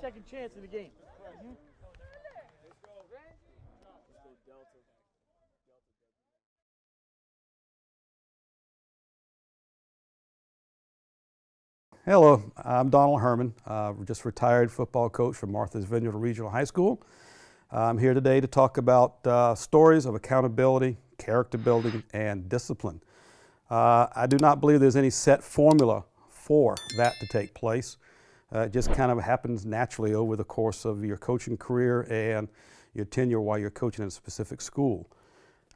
second chance in the game. Hello, I'm Donald Herman, just retired football coach from Martha's Vineyard Regional High School. I'm here today to talk about stories of accountability, character building, and discipline. I do not believe there's any set formula for that to take place. It just kind of happens naturally over the course of your coaching career and your tenure while you're coaching at a specific school.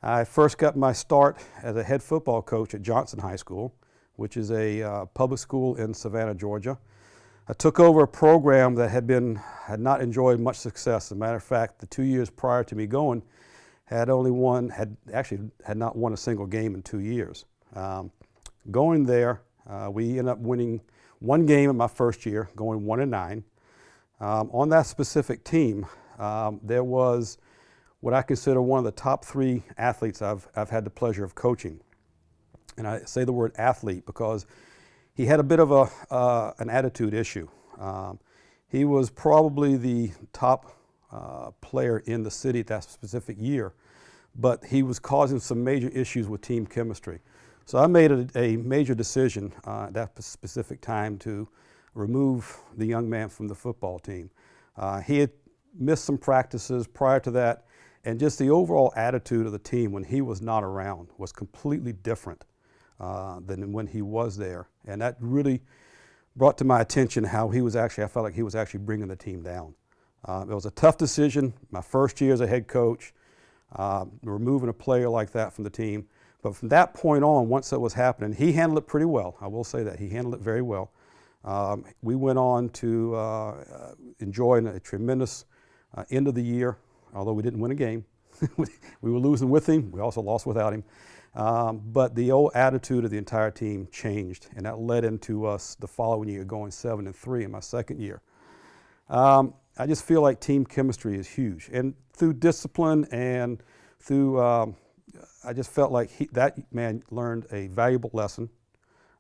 I first got my start as a head football coach at Johnson High School, which is a public school in Savannah, Georgia. I took over a program that had not enjoyed much success. As a matter of fact, the 2 years prior to me going, had not won a single game in 2 years. Going there, we ended up winning one game in my first year, going 1-9. On that specific team, there was what I consider one of the top 3 athletes I've had the pleasure of coaching. And I say the word athlete because he had a bit of an attitude issue. He was probably the top player in the city that specific year, but he was causing some major issues with team chemistry. So I made a major decision at that specific time to remove the young man from the football team. He had missed some practices prior to that, and just the overall attitude of the team when he was not around was completely different than when he was there. And that really brought to my attention how I felt like he was actually bringing the team down. It was a tough decision, my first year as a head coach, removing a player like that from the team. But from that point on, once that was happening, he handled it pretty well. I will say that, he handled it very well. We went on to enjoy a tremendous end of the year, although we didn't win a game. We were losing with him, we also lost without him. But the old attitude of the entire team changed, and that led into us the following year going 7-3 in my second year. I just feel like team chemistry is huge, and through discipline and through, I just felt like that man learned a valuable lesson.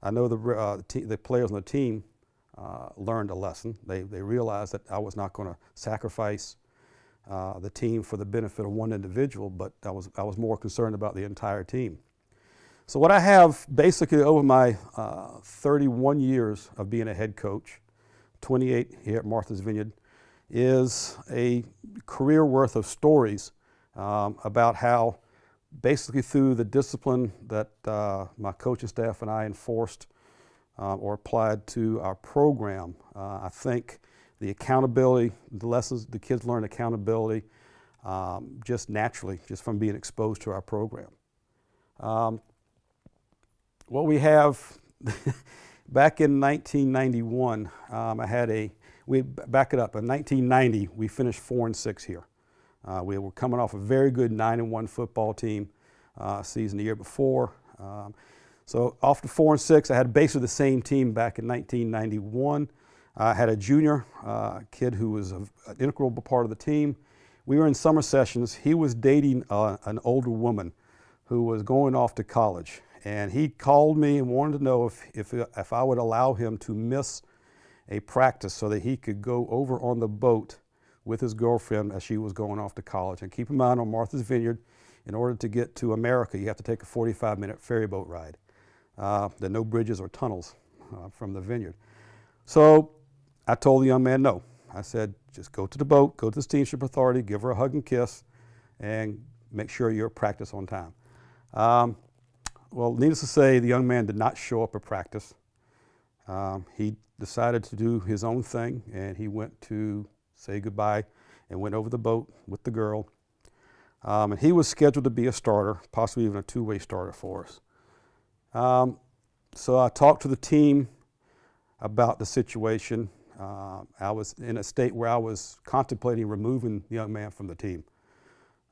I know the players on the team learned a lesson. They realized that I was not going to sacrifice the team for the benefit of one individual, but I was more concerned about the entire team. So what I have basically over my 31 years of being a head coach, 28 here at Martha's Vineyard, is a career worth of stories about how basically through the discipline that my coaching staff and I enforced or applied to our program, I think the accountability, the lessons the kids learn accountability just naturally, just from being exposed to our program. What we have, back in 1991, back it up, in 1990, we finished 4-6 here. We were coming off a very good 9-1 football team season the year before. So off to 4-6, I had basically the same team back in 1991. I had a junior kid who was an integral part of the team. We were in summer sessions. He was dating an older woman who was going off to college. And he called me and wanted to know if I would allow him to miss a practice so that he could go over on the boat with his girlfriend as she was going off to college. And keep in mind, on Martha's Vineyard, in order to get to America, you have to take a 45-minute ferry boat ride. There are no bridges or tunnels from the vineyard. So I told the young man no. I said, just go to the boat, go to the steamship authority, give her a hug and kiss, and make sure you're at practice on time. Well, needless to say, the young man did not show up at practice. He decided to do his own thing, and he went to say goodbye and went over the boat with the girl. And he was scheduled to be a starter, possibly even a two-way starter for us. So I talked to the team about the situation. I was in a state where I was contemplating removing the young man from the team.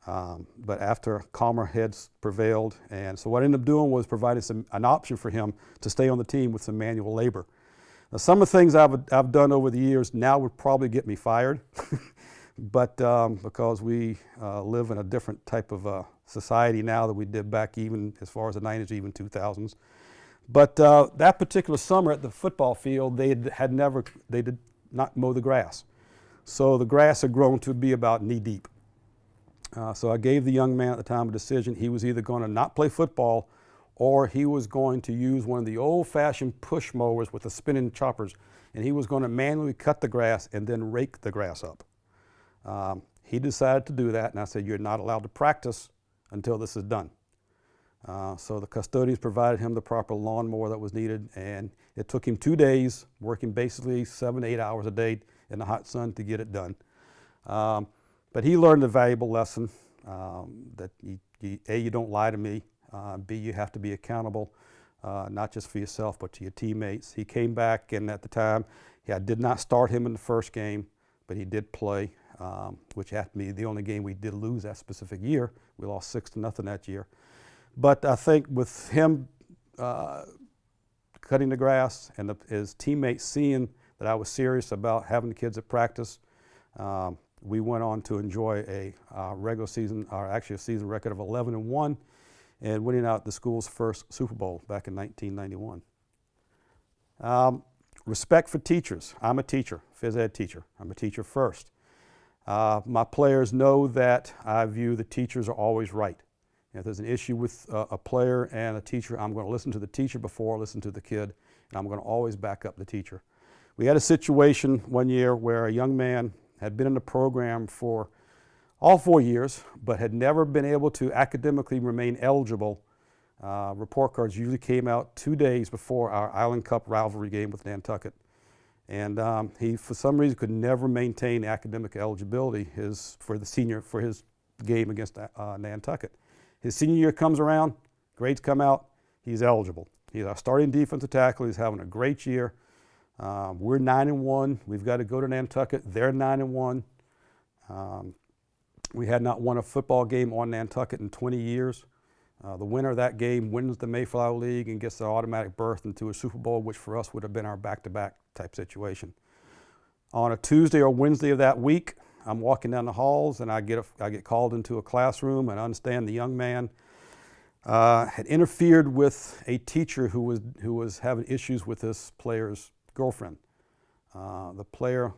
But after calmer heads prevailed, and so what I ended up doing was providing an option for him to stay on the team with some manual labor. Now, some of the things I've done over the years now would probably get me fired, but because we live in a different type of society now than we did back even as far as the 90s, even 2000s. But that particular summer at the football field, they did not mow the grass. So the grass had grown to be about knee deep. So I gave the young man at the time a decision. He was either going to not play football or he was going to use one of the old-fashioned push mowers with the spinning choppers, and he was going to manually cut the grass and then rake the grass up. He decided to do that, and I said, you're not allowed to practice until this is done. So the custodians provided him the proper lawnmower that was needed, and it took him 2 days, working basically 7 to 8 hours a day in the hot sun to get it done. But he learned a valuable lesson that you don't lie to me. B, you have to be accountable, not just for yourself, but to your teammates. He came back, and at the time, I did not start him in the first game, but he did play, which happened to be the only game we did lose that specific year. We lost 6-0 that year. But I think with him cutting the grass and his teammates seeing that I was serious about having the kids at practice, we went on to enjoy a regular season, or actually a season record of 11-1, and winning out the school's first Super Bowl back in 1991. Respect for teachers. I'm a teacher, phys ed teacher. I'm a teacher first. My players know that I view the teachers are always right. If there's an issue with a player and a teacher, I'm going to listen to the teacher before I listen to the kid, and I'm going to always back up the teacher. We had a situation one year where a young man had been in the program for all 4 years, but had never been able to academically remain eligible. Report cards usually came out 2 days before our Island Cup rivalry game with Nantucket. And he, for some reason, could never maintain academic eligibility for his game against Nantucket. His senior year comes around, grades come out, he's eligible. He's our starting defensive tackle, he's having a great year. We're 9-1, we've got to go to Nantucket, they're 9-1. We had not won a football game on Nantucket in 20 years. The winner of that game wins the Mayflower League and gets the automatic berth into a Super Bowl, which for us would have been our back-to-back type situation. On a Tuesday or Wednesday of that week, I'm walking down the halls and I get called into a classroom, and I understand the young man had interfered with a teacher who was having issues with this player's girlfriend. The player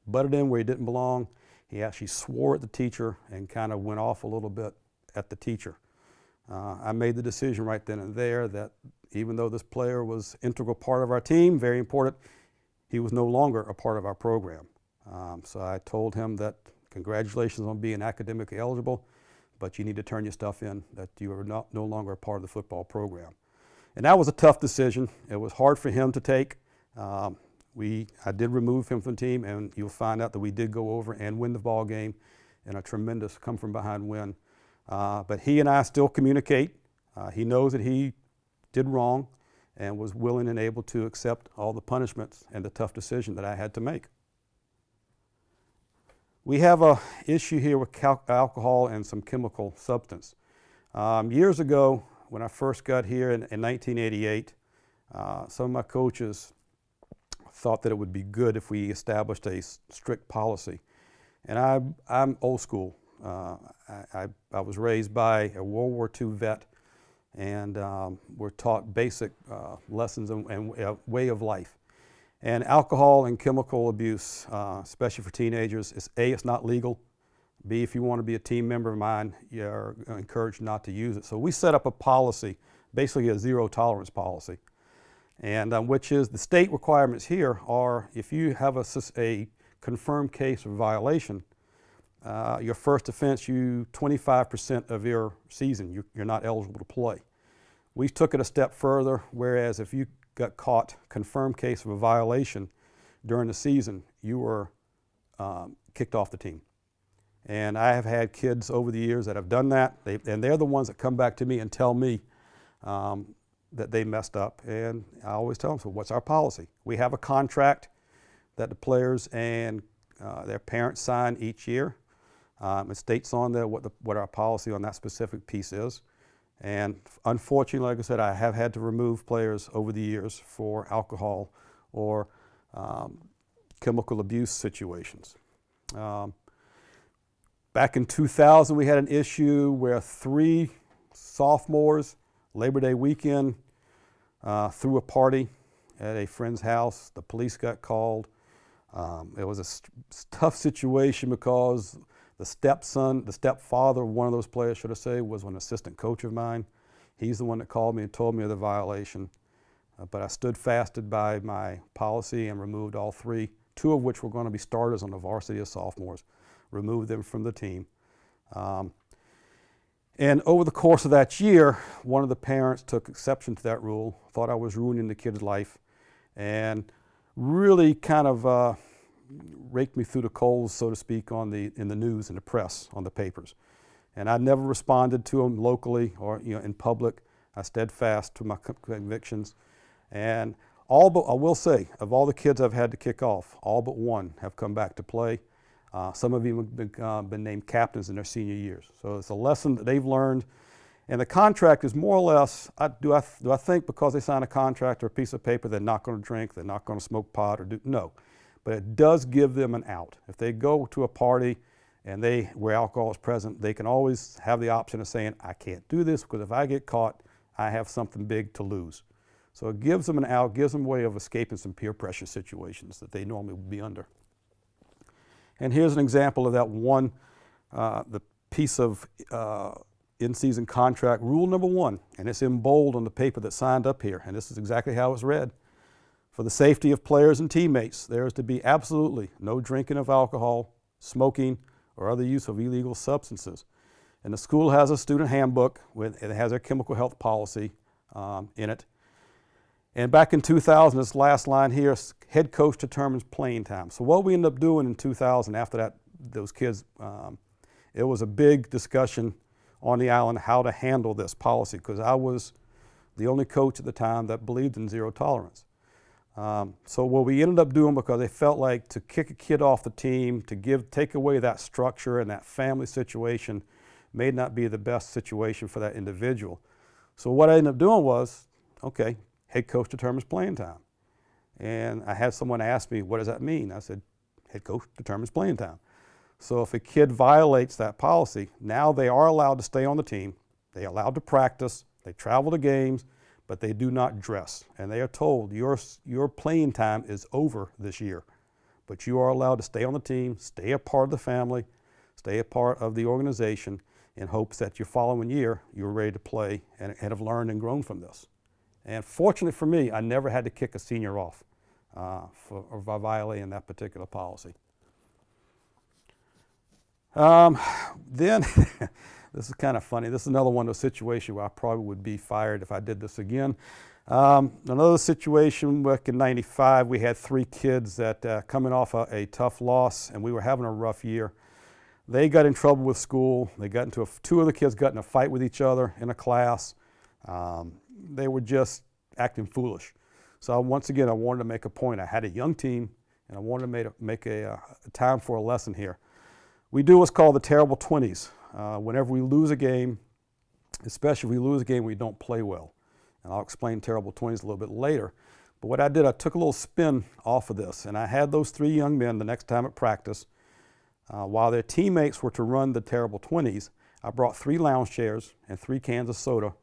butted in where he didn't belong. He actually swore at the teacher and kind of went off a little bit at the teacher. I made the decision right then and there that even though this player was an integral part of our team, very important, he was no longer a part of our program. So I told him that congratulations on being academically eligible, but you need to turn your stuff in, that you are no longer a part of the football program. And that was a tough decision. It was hard for him to take. I did remove him from the team, and you'll find out that we did go over and win the ball game in a tremendous come-from-behind win. But he and I still communicate. He knows that he did wrong and was willing and able to accept all the punishments and the tough decision that I had to make. We have an issue here with alcohol and some chemical substance. Years ago, when I first got here in 1988, some of my coaches thought that it would be good if we established a strict policy. And I'm old school. I was raised by a World War II vet, and we're taught basic lessons and way of life. And alcohol and chemical abuse, especially for teenagers, it's not legal. B, if you want to be a team member of mine, you're encouraged not to use it. So we set up a policy, basically a zero tolerance policy, and which is the state requirements here are if you have a confirmed case of violation, your first offense, 25% of your season, you're not eligible to play. We took it a step further, whereas if you got caught, confirmed case of a violation during the season, you were kicked off the team. And I have had kids over the years that have done that, and they're the ones that come back to me and tell me that they messed up. And I always tell them, so what's our policy? We have a contract that the players and their parents sign each year. It states on there what our policy on that specific piece is. And unfortunately, like I said, I have had to remove players over the years for alcohol or chemical abuse situations. Back in 2000, we had an issue where 3 sophomores, Labor Day weekend, threw a party at a friend's house. The police got called. It was a tough situation because the stepfather of one of those players, should I say, was an assistant coach of mine. He's the one that called me and told me of the violation. But I stood fasted by my policy and removed all three, two of which were going to be starters on the varsity as sophomores, removed them from the team. And over the course of that year, one of the parents took exception to that rule, thought I was ruining the kid's life, and really kind of raked me through the coals, so to speak, in the news, in the press, on the papers. And I never responded to him locally or in public. I steadfast to my convictions. And I will say, of all the kids I've had to kick off, all but one have come back to play. Some of them have been named captains in their senior years. So it's a lesson that they've learned. And the contract is more or less, do I think because they sign a contract or a piece of paper they're not going to drink, they're not going to smoke pot or no. But it does give them an out. If they go to a party and where alcohol is present, they can always have the option of saying, I can't do this because if I get caught, I have something big to lose. So it gives them an out, gives them a way of escaping some peer pressure situations that they normally would be under. And here's an example of that one, the piece of in-season contract, rule number 1, and it's in bold on the paper that's signed up here, and this is exactly how it's read. For the safety of players and teammates, there is to be absolutely no drinking of alcohol, smoking, or other use of illegal substances. And the school has a student handbook, it has their chemical health policy in it. And back in 2000, this last line here, head coach determines playing time. So what we ended up doing in 2000 after that, those kids, it was a big discussion on the island how to handle this policy because I was the only coach at the time that believed in zero tolerance. So what we ended up doing, because they felt like to kick a kid off the team, to take away that structure and that family situation may not be the best situation for that individual. So what I ended up doing was, okay, head coach determines playing time. And I had someone ask me, what does that mean? I said, head coach determines playing time. So if a kid violates that policy, now they are allowed to stay on the team, they're allowed to practice, they travel to games, but they do not dress. And they are told, your playing time is over this year, but you are allowed to stay on the team, stay a part of the family, stay a part of the organization in hopes that your following year, you're ready to play and have learned and grown from this. And fortunately for me, I never had to kick a senior off for violating that particular policy. Then, this is kind of funny. This is another one of those situations where I probably would be fired if I did this again. Another situation back in '95, we had 3 kids that coming off a tough loss, and we were having a rough year. They got in trouble with school. They got into 2 of the kids got in a fight with each other in a class. They were just acting foolish. So once again, I wanted to make a point. I had a young team, and I wanted to make a time for a lesson here. We do what's called the terrible 20s. Whenever we lose a game, especially if we lose a game we don't play well. And I'll explain terrible 20s a little bit later. But what I did, I took a little spin off of this, and I had those 3 young men the next time at practice. While their teammates were to run the terrible 20s, I brought 3 lounge chairs and 3 cans of soda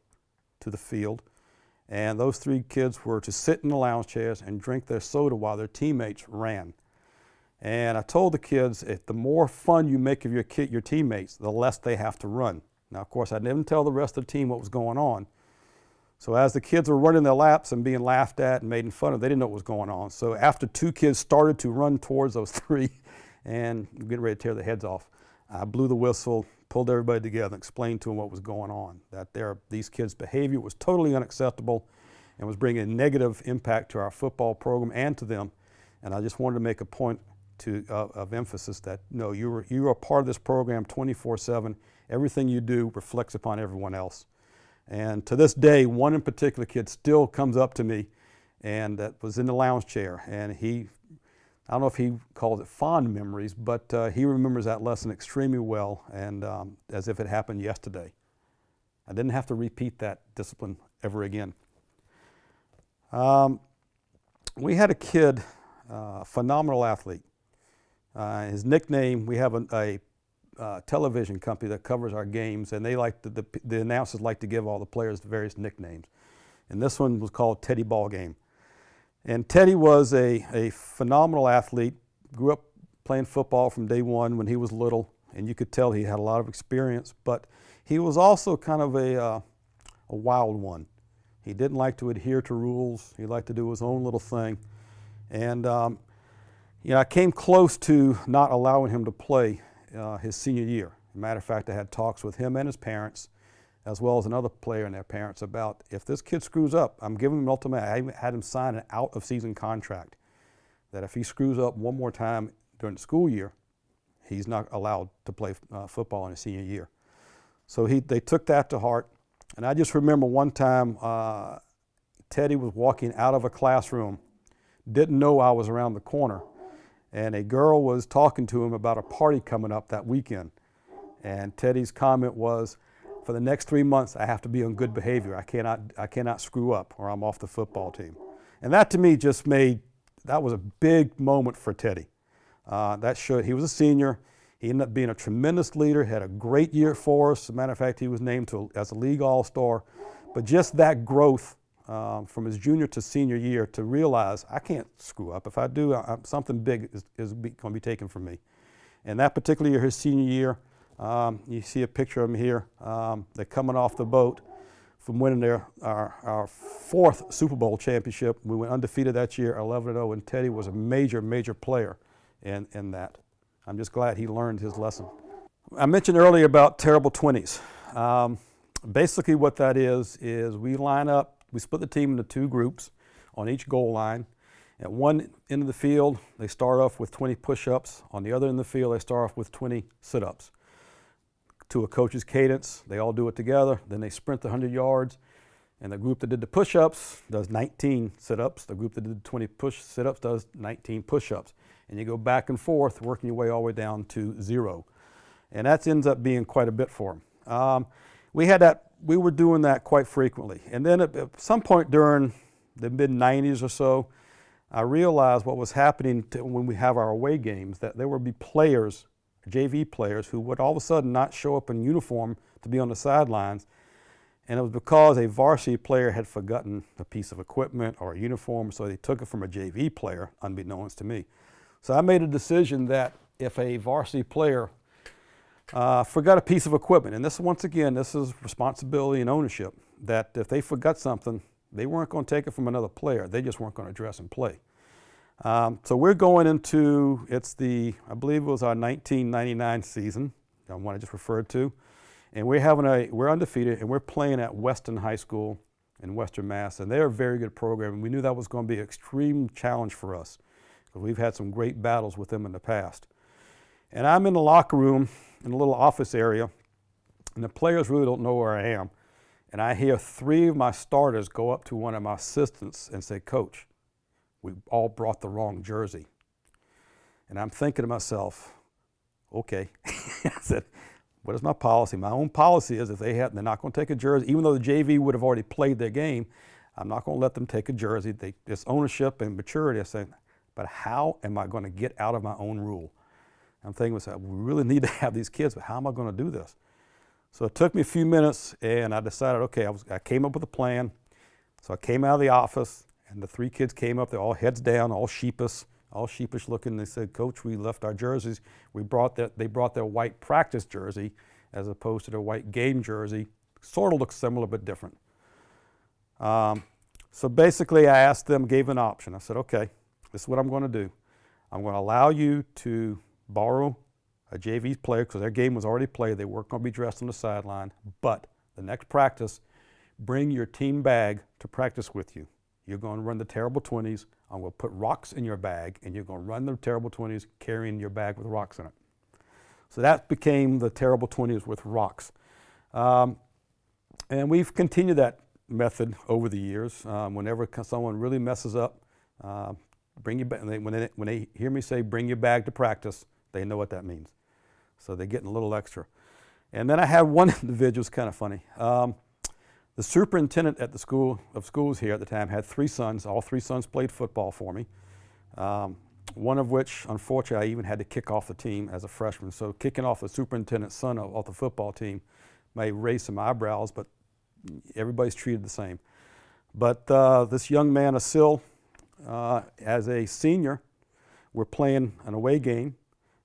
to the field. And those 3 kids were to sit in the lounge chairs and drink their soda while their teammates ran. And I told the kids, if the more fun you make of your teammates, the less they have to run. Now, of course, I didn't tell the rest of the team what was going on. So as the kids were running their laps and being laughed at and made fun of, they didn't know what was going on. So after 2 kids started to run towards those 3 and getting ready to tear their heads off, I blew the whistle, pulled everybody together, and explained to them what was going on, that these kids' behavior was totally unacceptable and was bringing a negative impact to our football program and to them. And I just wanted to make a point of emphasis that, no, you are part of this program 24/7. Everything you do reflects upon everyone else. And to this day, one in particular kid still comes up to me, and that was in the lounge chair. And I don't know if he calls it fond memories, but he remembers that lesson extremely well, and as if it happened yesterday. I didn't have to repeat that discipline ever again. We had a kid, a phenomenal athlete. His nickname, we have a television company that covers our games, and they the announcers like to give all the players the various nicknames. And this one was called Teddy Ballgame. And Teddy was a phenomenal athlete, grew up playing football from day one when he was little, and you could tell he had a lot of experience, but he was also kind of a wild one. He didn't like to adhere to rules. He liked to do his own little thing. And I came close to not allowing him to play his senior year. As a matter of fact, I had talks with him and his parents, as well as another player and their parents, about if this kid screws up, I'm giving him an ultimatum. I even had him sign an out-of-season contract that if he screws up one more time during the school year, he's not allowed to play football in his senior year. So they took that to heart. And I just remember one time Teddy was walking out of a classroom, didn't know I was around the corner, and a girl was talking to him about a party coming up that weekend. And Teddy's comment was, for the next 3 months, I have to be on good behavior. I cannot screw up or I'm off the football team. And that to me that was a big moment for Teddy. That showed he was a senior. He ended up being a tremendous leader, had a great year for us. As a matter of fact, he was named as a league all-star. But just that growth from his junior to senior year to realize I can't screw up. If I do, something big is going to be taken from me. And that particular year, his senior year, you see a picture of him here. They're coming off the boat from winning our fourth Super Bowl championship. We went undefeated that year, 11-0, and Teddy was a major, major player in that. I'm just glad he learned his lesson. I mentioned earlier about terrible 20s. Basically what that is we line up, we split the team into 2 groups on each goal line. At one end of the field, they start off with 20 push-ups. On the other end of the field, they start off with 20 sit-ups. To a coach's cadence, they all do it together. Then they sprint the 100 yards. And the group that did the push-ups does 19 sit-ups. The group that did 20 sit-ups does 19 push-ups. And you go back and forth, working your way all the way down to 0. And that ends up being quite a bit for them. We were doing that quite frequently. And then at some point during the mid-90s or so, I realized what was happening when we have our away games, that there would be players, JV players, who would all of a sudden not show up in uniform to be on the sidelines. And it was because a varsity player had forgotten a piece of equipment or a uniform, so they took it from a JV player, unbeknownst to me. So I made a decision that if a varsity player forgot a piece of equipment, and once again, this is responsibility and ownership, that if they forgot something, they weren't going to take it from another player. They just weren't going to dress and play. So we're going into, I believe it was our 1999 season, the one I just referred to, and we're undefeated, and we're playing at Weston High School in Western Mass, and they're a very good program, and we knew that was going to be an extreme challenge for us, because we've had some great battles with them in the past. And I'm in the locker room, in a little office area, and the players really don't know where I am. And I hear 3 of my starters go up to one of my assistants and say, "Coach, we all brought the wrong jersey." And I'm thinking to myself, okay. I said, what is my policy? My own policy is if they're not going to take a jersey, even though the JV would have already played their game, I'm not going to let them take a jersey. It's ownership and maturity. I said, but how am I going to get out of my own rule? I'm thinking to myself, we really need to have these kids, but how am I going to do this? So it took me a few minutes, and I decided, okay, I came up with a plan. So I came out of the office, and the 3 kids came up. They're all heads down, all sheepish looking. They said, "Coach, we left our jerseys. They brought their white practice jersey as opposed to their white game jersey. Sort of looks similar, but different." So basically, I asked them, gave an option. I said, okay, this is what I'm going to do. I'm going to allow you to borrow a JV player because their game was already played. They weren't going to be dressed on the sideline. But the next practice, bring your team bag to practice with you. You're going to run the terrible 20s. I'm going to put rocks in your bag, and you're going to run the terrible 20s carrying your bag with rocks in it. So that became the terrible 20s with rocks. And we've continued that method over the years. Whenever someone really messes up, bring your bag. When they hear me say, "Bring your bag to practice," they know what that means. So they're getting a little extra. And then I had one individual, it's kind of funny. The superintendent at the schools here at the time had 3 sons. All 3 sons played football for me. One of which, unfortunately, I even had to kick off the team as a freshman. So kicking off the superintendent's son off the football team may raise some eyebrows, but everybody's treated the same. But this young man, Asil, as a senior, we're playing an away game,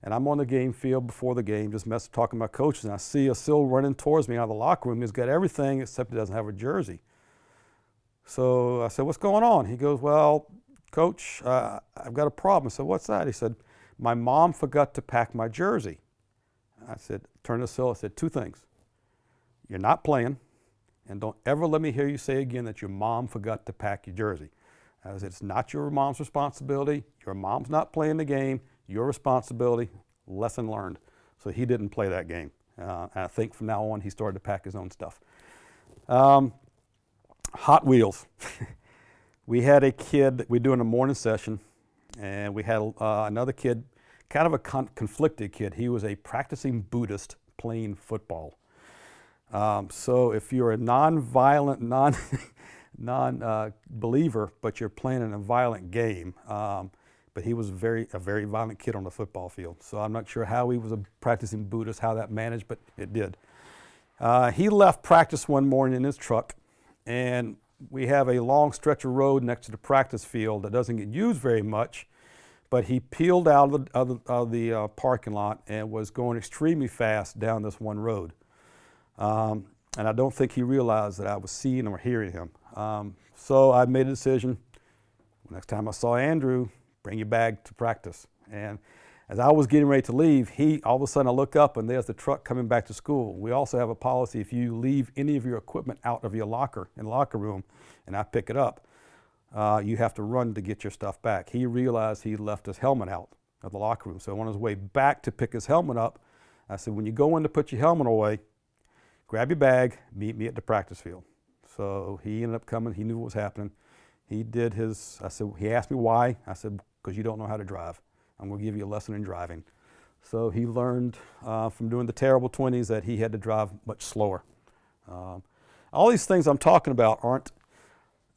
and I'm on the game field before the game, just talking to my coaches, and I see Asil running towards me out of the locker room. He's got everything except he doesn't have a jersey. So I said, what's going on? He goes, well, Coach, I've got a problem. I said, what's that? He said, my mom forgot to pack my jersey. I said, turn to Asil, I said, two things. You're not playing, and don't ever let me hear you say again that your mom forgot to pack your jersey. I said, it's not your mom's responsibility. Your mom's not playing the game. Your responsibility. Lesson learned. So he didn't play that game. And I think from now on he started to pack his own stuff. Hot Wheels. We had a kid that we do in a morning session, and we had another kid, kind of a conflicted kid. He was a practicing Buddhist playing football. So if you're a non-violent, non-believer, but you're playing in a violent game, but he was a very violent kid on the football field. So I'm not sure how he was a practicing Buddhist, how that managed, but it did. He left practice one morning in his truck, and we have a long stretch of road next to the practice field that doesn't get used very much, but he peeled out of the parking lot and was going extremely fast down this one road. And I don't think he realized that I was seeing or hearing him. So I made a decision, next time I saw Andrew, bring your bag to practice. And as I was getting ready to leave, all of a sudden I look up and there's the truck coming back to school. We also have a policy, if you leave any of your equipment out of your locker, in the locker room, and I pick it up, you have to run to get your stuff back. He realized he left his helmet out of the locker room. So on his way back to pick his helmet up, I said, when you go in to put your helmet away, grab your bag, meet me at the practice field. So he ended up coming, he knew what was happening. He did he asked me why. I said, because you don't know how to drive. I'm going to give you a lesson in driving. So he learned from doing the terrible 20s that he had to drive much slower. All these things I'm talking about aren't,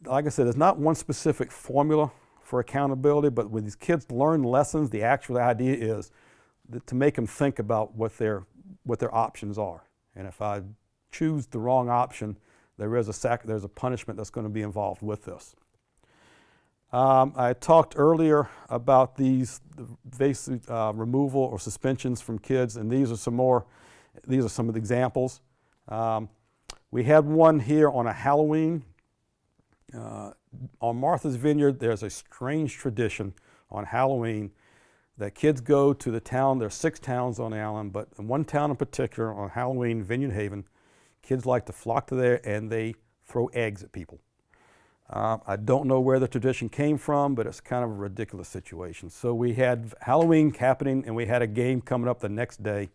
like I said, there's not one specific formula for accountability, but when these kids learn lessons, the actual idea is to make them think about what their options are. And if I choose the wrong option, there's a punishment that's going to be involved with this. I talked earlier about these basic removal or suspensions from kids, and these are some of the examples. We had one here on a Halloween. On Martha's Vineyard, there's a strange tradition on Halloween that kids go to the town. There are 6 towns on the island, but in one town in particular on Halloween, Vineyard Haven, kids like to flock to there and they throw eggs at people. I don't know where the tradition came from, but it's kind of a ridiculous situation. So we had Halloween happening and we had a game coming up the next day.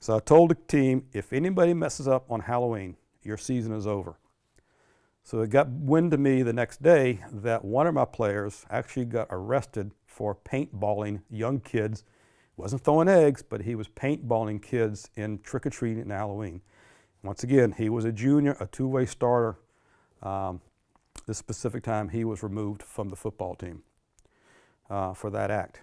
So I told the team, if anybody messes up on Halloween, your season is over. So it got wind to me the next day that one of my players actually got arrested for paintballing young kids. He wasn't throwing eggs, but he was paintballing kids in trick-or-treating and Halloween. Once again, he was a junior, a two-way starter. This specific time, he was removed from the football team for that act.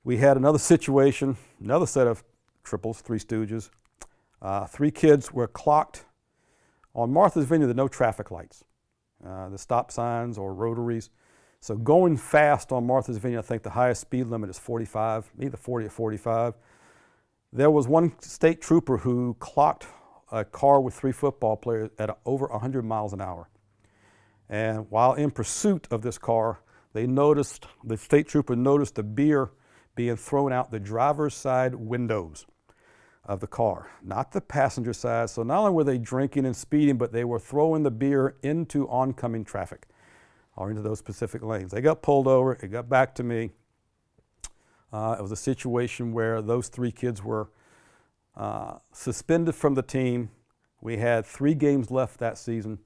We had another situation, another set of triples, Three Stooges. 3 kids were clocked. On Martha's Vineyard, there are no traffic lights, the stop signs or rotaries. So going fast on Martha's Vineyard, I think the highest speed limit is 45, either 40 or 45. There was one state trooper who clocked a car with 3 football players at over 100 miles an hour. And while in pursuit of this car, the state trooper noticed the beer being thrown out the driver's side windows of the car, not the passenger side. So not only were they drinking and speeding, but they were throwing the beer into oncoming traffic or into those specific lanes. They got pulled over, it got back to me. It was a situation where those 3 kids were suspended from the team. We had 3 games left that season.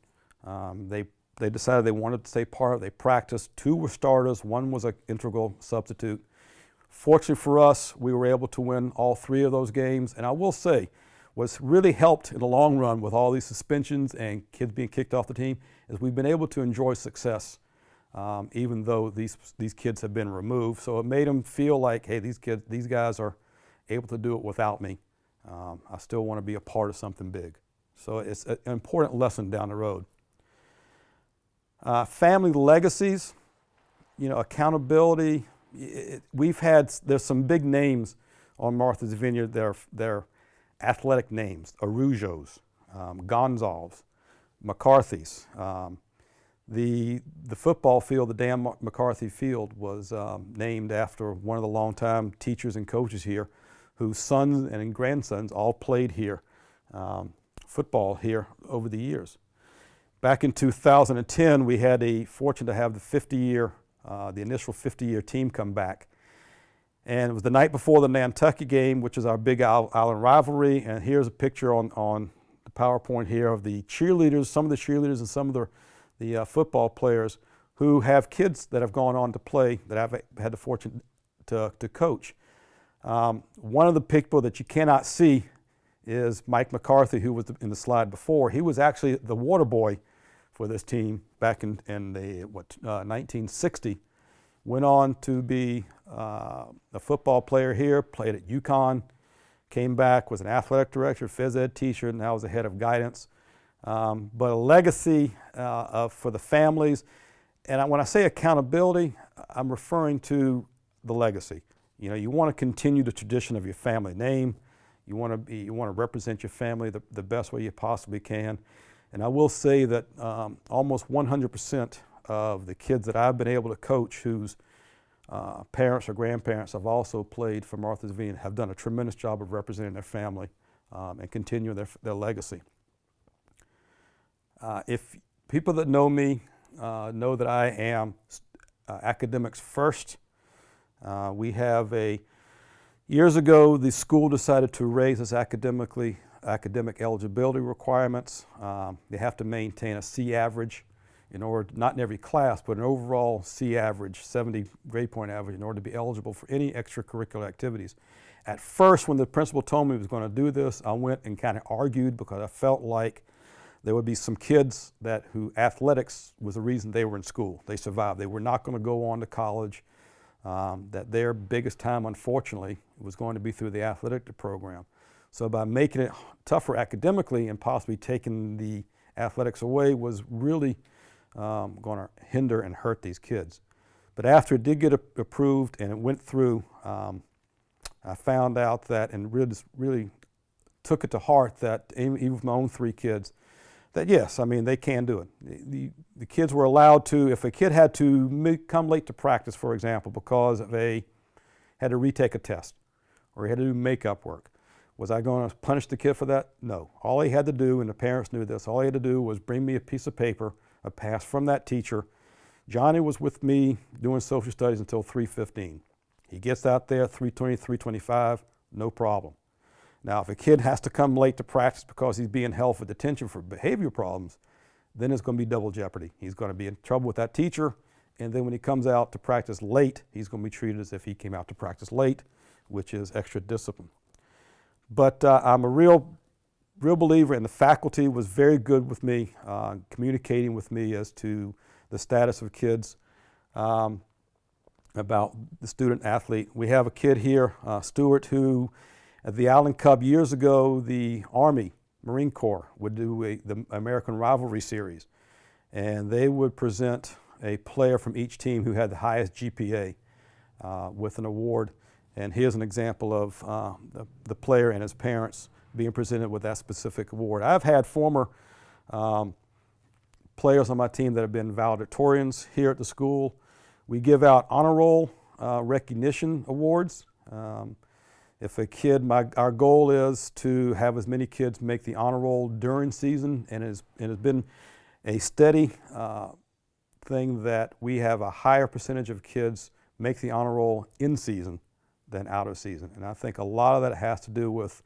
They decided they wanted to stay part of it. They practiced. 2 were starters, 1 was an integral substitute. Fortunately for us, we were able to win all 3 of those games. And I will say, what's really helped in the long run with all these suspensions and kids being kicked off the team is we've been able to enjoy success, even though these kids have been removed. So it made them feel like, hey, these guys are able to do it without me. I still want to be a part of something big. So it's an important lesson down the road. Family legacies, accountability, there's some big names on Martha's Vineyard. They're athletic names: Arujos, Gonzalves, McCarthy's. The football field, the Dan McCarthy Field, was named after one of the longtime teachers and coaches here, whose sons and grandsons all played here, football here over the years. Back in 2010, we had the fortune to have the initial 50-year team come back. And it was the night before the Nantucket game, which is our big island rivalry. And here's a picture on the PowerPoint here of the cheerleaders, some of the cheerleaders and some of the football players who have kids that have gone on to play, that I've had the fortune to coach. One of the people that you cannot see is Mike McCarthy, who was in the slide before. He was actually the water boy for this team back in 1960. Went on to be a football player here, played at UConn, came back, was an athletic director, phys ed teacher, and now was the head of guidance. But a legacy for the families. And when I say accountability, I'm referring to the legacy. You know, you want to continue the tradition of your family name. You want to represent your family the best way you possibly can. And I will say that almost 100% of the kids that I've been able to coach whose parents or grandparents have also played for Martha's Vineyard have done a tremendous job of representing their family and continuing their legacy. If people that know me know that I am academics first. Years ago, the school decided to raise its academic eligibility requirements. They have to maintain a C average in order, not in every class, but an overall C average, 70 grade point average, in order to be eligible for any extracurricular activities. At first, when the principal told me he was going to do this, I went and kind of argued because I felt like there would be some kids who athletics was the reason they were in school. They survived. They were not going to go on to college. That their biggest time, unfortunately, was going to be through the athletic program. So by making it tougher academically and possibly taking the athletics away was really going to hinder and hurt these kids. But after it did get approved and it went through, I found out that, and really took it to heart, that even with my own 3 kids, that yes, I mean, they can do it. The kids were allowed to, if a kid had to come late to practice, for example, because had to retake a test or he had to do makeup work, was I going to punish the kid for that? No. All he had to do, and the parents knew this, all he had to do was bring me a piece of paper, a pass from that teacher. Johnny was with me doing social studies until 3:15. He gets out there 3:20, 3:25, no problem. Now, if a kid has to come late to practice because he's being held for detention for behavior problems, then it's going to be double jeopardy. He's going to be in trouble with that teacher, and then when he comes out to practice late, he's going to be treated as if he came out to practice late, which is extra discipline. But I'm a real believer, and the faculty was very good with me, communicating with me as to the status of kids, about the student athlete. We have a kid here, Stuart, who at the Island Cup years ago, the Army, Marine Corps would do the American Rivalry Series, and they would present a player from each team who had the highest GPA with an award. And here's an example of the player and his parents being presented with that specific award. I've had former players on my team that have been valedictorians here at the school. We give out honor roll recognition awards. If a kid, our goal is to have as many kids make the honor roll during season, and it has been a steady thing that we have a higher percentage of kids make the honor roll in season than out of season. And I think a lot of that has to do with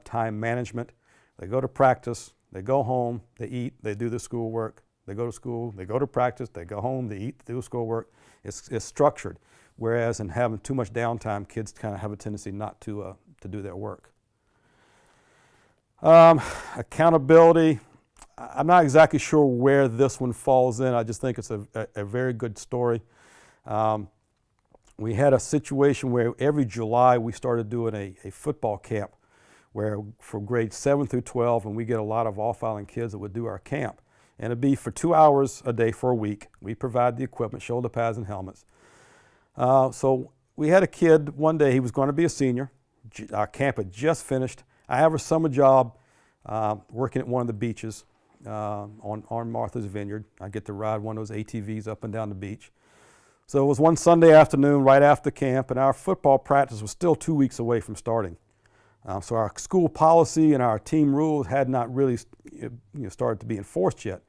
time management. They go to practice, they go home, they eat, they do their schoolwork, they go to school, they go to practice, they go home, they eat, they do schoolwork. It's structured. Whereas in having too much downtime, kids kind of have a tendency not to do their work. Accountability, I'm not exactly sure where this one falls in. I just think it's a very good story. We had a situation where every July we started doing a football camp where for grades 7 through 12, and we get a lot of off-island kids that would do our camp. And it'd be for 2 hours a day for a week. We provide the equipment, shoulder pads and helmets. So we had a kid one day, he was going to be a senior. Our camp had just finished. I have a summer job working at one of the beaches on Martha's Vineyard. I get to ride one of those ATVs up and down the beach. So it was one Sunday afternoon right after camp, and our football practice was still 2 weeks away from starting. So our school policy and our team rules had not really started to be enforced yet.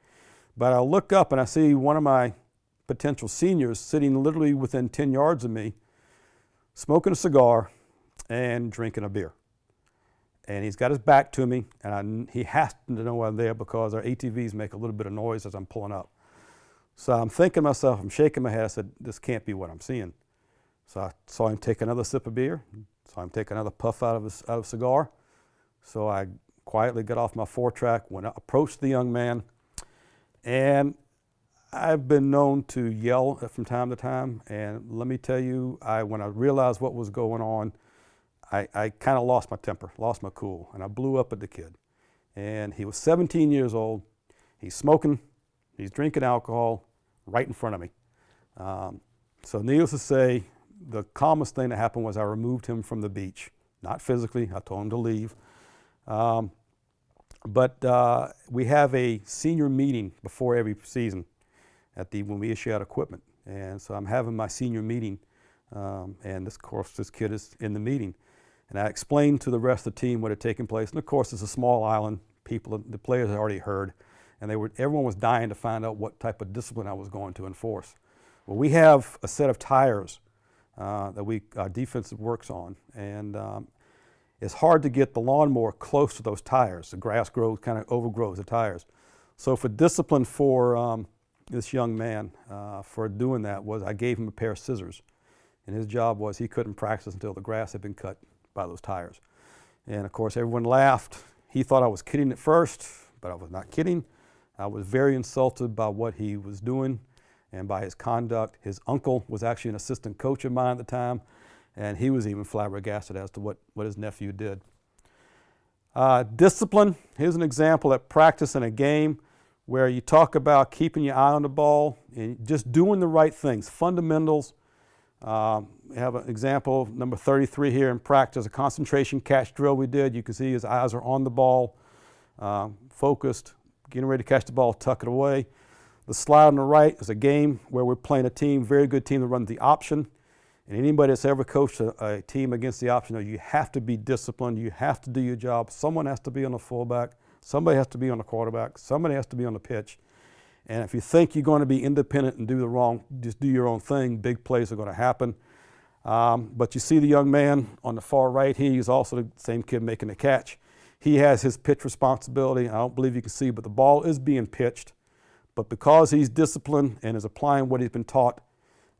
But I look up and I see one of my potential seniors sitting literally within 10 yards of me, smoking a cigar and drinking a beer. And he's got his back to me, and he has to know I'm there because our ATVs make a little bit of noise as I'm pulling up. So I'm thinking to myself, I'm shaking my head, I said, this can't be what I'm seeing. So I saw him take another sip of beer, saw him take another puff out of a cigar. So I quietly got off my 4-track, approached the young man, and I've been known to yell from time to time, and let me tell you, when I realized what was going on, I kind of lost my temper, lost my cool, and I blew up at the kid. And he was 17 years old, he's smoking, he's drinking alcohol right in front of me. So needless to say, the calmest thing that happened was I removed him from the beach. Not physically, I told him to leave. But we have a senior meeting before every season when we issue out equipment. And so I'm having my senior meeting, and of course this kid is in the meeting. And I explained to the rest of the team what had taken place. And of course it's a small island, the players had already heard, and everyone was dying to find out what type of discipline I was going to enforce. Well, we have a set of tires that our defensive works on, and it's hard to get the lawnmower close to those tires. The grass kind of overgrows the tires. So for discipline for this young man for doing that was I gave him a pair of scissors, and his job was he couldn't practice until the grass had been cut by those tires. And of course everyone laughed. He thought I was kidding at first, but I was not kidding. I was very insulted by what he was doing and by his conduct. His uncle was actually an assistant coach of mine at the time, and he was even flabbergasted as to what his nephew did. Discipline, here's an example at practice in a game where you talk about keeping your eye on the ball and just doing the right things, fundamentals. We have an example, number 33 here in practice, a concentration catch drill we did. You can see his eyes are on the ball, focused, getting ready to catch the ball, tuck it away. The slide on the right is a game where we're playing a team, very good team that runs the option. And anybody that's ever coached a team against the option, you have to be disciplined, you have to do your job. Someone has to be on the fullback, somebody has to be on the quarterback, somebody has to be on the pitch. And if you think you're going to be independent and just do your own thing, big plays are going to happen. But you see the young man on the far right, he's also the same kid making the catch. He has his pitch responsibility. I don't believe you can see, but the ball is being pitched. But because he's disciplined and is applying what he's been taught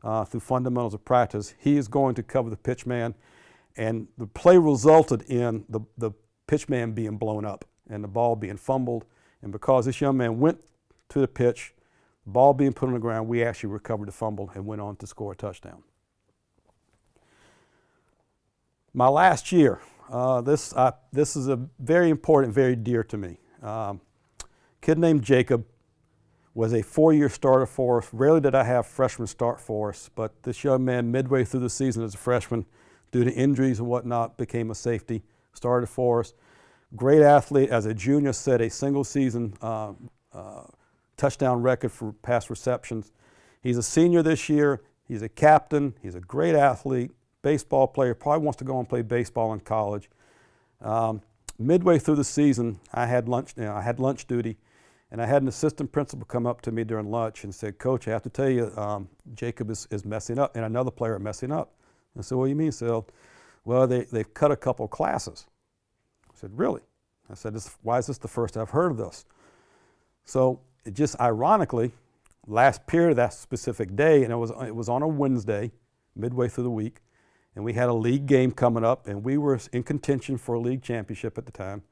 through fundamentals of practice, he is going to cover the pitch man. And the play resulted in the pitch man being blown up and the ball being fumbled. And because this young man went to the pitch, the ball being put on the ground, we actually recovered the fumble and went on to score a touchdown. My last year, this is a very important, very dear to me. Kid named Jacob was a 4-year starter for us. Rarely did I have freshmen start for us, but this young man, midway through the season as a freshman, due to injuries and whatnot, became a safety, started for us. Great athlete. As a junior, set a single season touchdown record for pass receptions. He's a senior this year. He's a captain. He's a great athlete, baseball player, probably wants to go and play baseball in college. Midway through the season, I had lunch duty, and I had an assistant principal come up to me during lunch and said, "Coach, I have to tell you, Jacob is messing up, and another player is messing up." I said, "What do you mean, Sil?" "Well, they've cut a couple of classes." I said, "Really?" I said, "Why is this the first I've heard of this?" So it just ironically, last period of that specific day, and it was on a Wednesday, midway through the week, and we had a league game coming up, and we were in contention for a league championship at the time.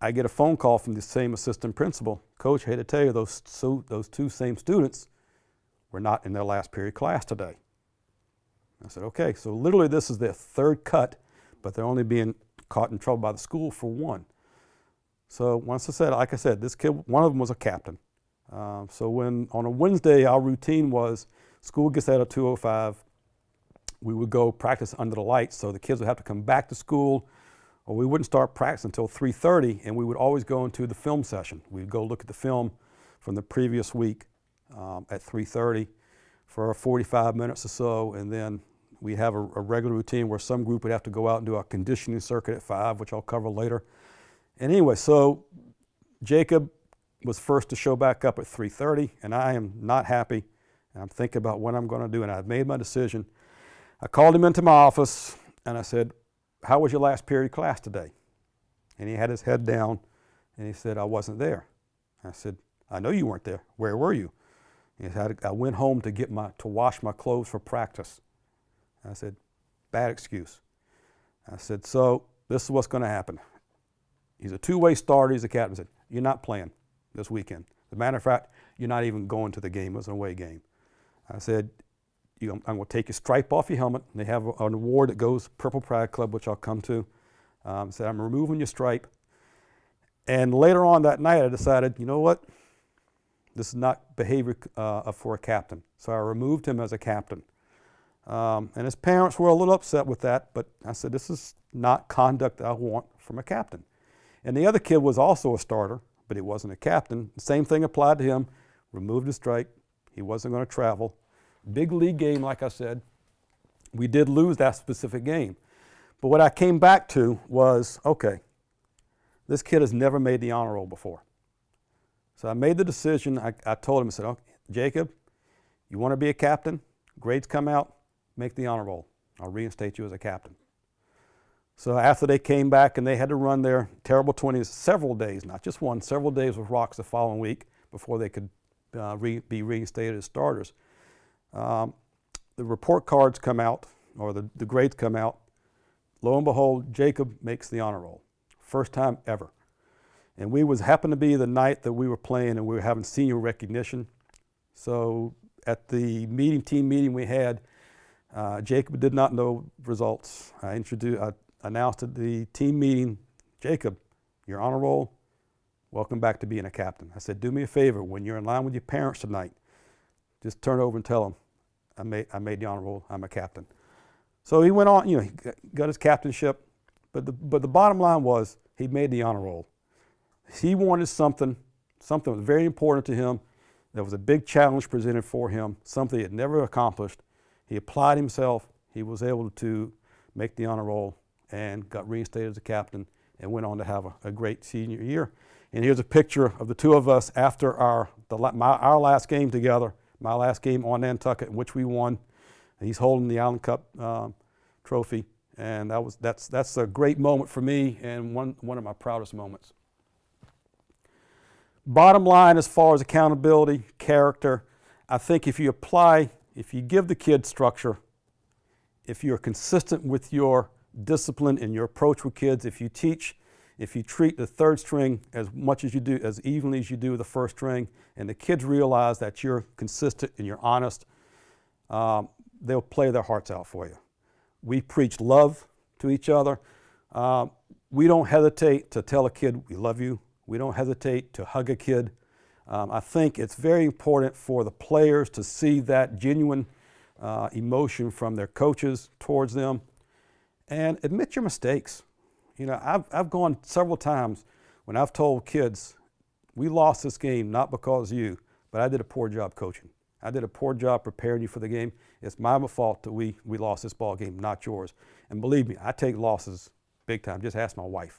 I get a phone call from the same assistant principal. "Coach, I hate to tell you, those two same students were not in their last period class today." I said, "Okay." So literally this is their third cut, but they're only being caught in trouble by the school for one. So like I said, this kid, one of them was a captain. So when on a Wednesday, our routine was School gets out at 2:05. We would go practice under the lights, so the kids would have to come back to school, or we wouldn't start practice until 3:30, and we would always go into the film session. We'd go look at the film from the previous week at 3:30 for 45 minutes or so, and then we have a regular routine where some group would have to go out and do a conditioning circuit at 5, which I'll cover later. And anyway, so Jacob was first to show back up at 3:30, and I am not happy. And I'm thinking about what I'm going to do, and I've made my decision. I called him into my office, and I said, "How was your last period class today?" And he had his head down, and he said, "I wasn't there." I said, "I know you weren't there. Where were you?" He said, "I went home to wash my clothes for practice." I said, "Bad excuse." I said, "So this is what's going to happen." He's a two-way starter. He's a captain. I said, "You're not playing this weekend. As a matter of fact, you're not even going to the game. It was an away game." I said, "I'm going to take your stripe off your helmet." They have an award that goes Purple Pride Club, which I'll come to. I said, "I'm removing your stripe." And later on that night, I decided, you know what? This is not behavior for a captain. So I removed him as a captain. And his parents were a little upset with that, but I said, this is not conduct that I want from a captain. And the other kid was also a starter, but he wasn't a captain. The same thing applied to him. Removed his stripe. He wasn't going to travel. Big league game, like I said. We did lose that specific game. But what I came back to was, okay, this kid has never made the honor roll before. So I made the decision. I told him, I said, "Okay, Jacob, you want to be a captain? Grades come out, make the honor roll. I'll reinstate you as a captain." So after they came back and they had to run their terrible 20s several days, not just one, several days with rocks the following week before they could be reinstated as starters. The report cards come out, or the grades come out. Lo and behold, Jacob makes the honor roll. First time ever. And happened to be the night that we were playing and we were having senior recognition. So at the team meeting we had, Jacob did not know results. I announced at the team meeting, "Jacob, your honor roll, welcome back to being a captain." I said, "Do me a favor, when you're in line with your parents tonight, just turn over and tell them, I made the honor roll, I'm a captain." So he went on, he got his captainship, but the bottom line was he made the honor roll. He wanted something that was very important to him. There was a big challenge presented for him, something he had never accomplished. He applied himself. He was able to make the honor roll and got reinstated as a captain and went on to have a great senior year. And here's a picture of the two of us after our last game together, my last game on Nantucket, in which we won. He's holding the Island Cup trophy, and that's a great moment for me and one of my proudest moments. Bottom line, as far as accountability, character, I think if you give the kid structure, if you're consistent with your discipline and your approach with kids, if you treat the third string as evenly as you do the first string, and the kids realize that you're consistent and you're honest, they'll play their hearts out for you. We preach love to each other. We don't hesitate to tell a kid we love you. We don't hesitate to hug a kid. I think it's very important for the players to see that genuine emotion from their coaches towards them, and admit your mistakes. I've gone several times when I've told kids, we lost this game not because of you, but I did a poor job coaching. I did a poor job preparing you for the game. It's my fault that we lost this ball game, not yours. And believe me, I take losses big time. Just ask my wife.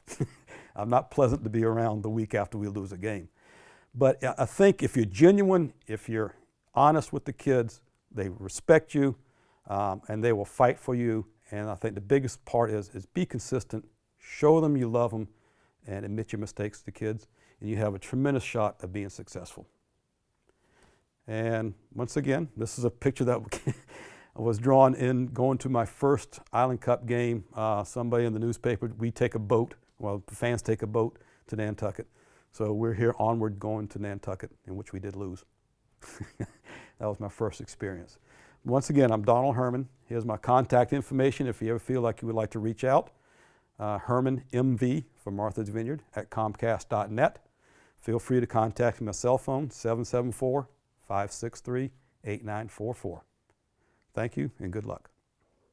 I'm not pleasant to be around the week after we lose a game. But I think if you're genuine, if you're honest with the kids, they respect you, and they will fight for you. And I think the biggest part is be consistent, show them you love them, and admit your mistakes to the kids, and you have a tremendous shot of being successful. And once again, this is a picture that was drawn in going to my first Island Cup game. Somebody in the newspaper, the fans take a boat to Nantucket. So we're here onward going to Nantucket, in which we did lose. That was my first experience. Once again, I'm Donald Herman. Here's my contact information if you ever feel like you would like to reach out. Herman MV from Martha's Vineyard at Comcast.net. Feel free to contact me on my cell phone, 774-563-8944. Thank you and good luck.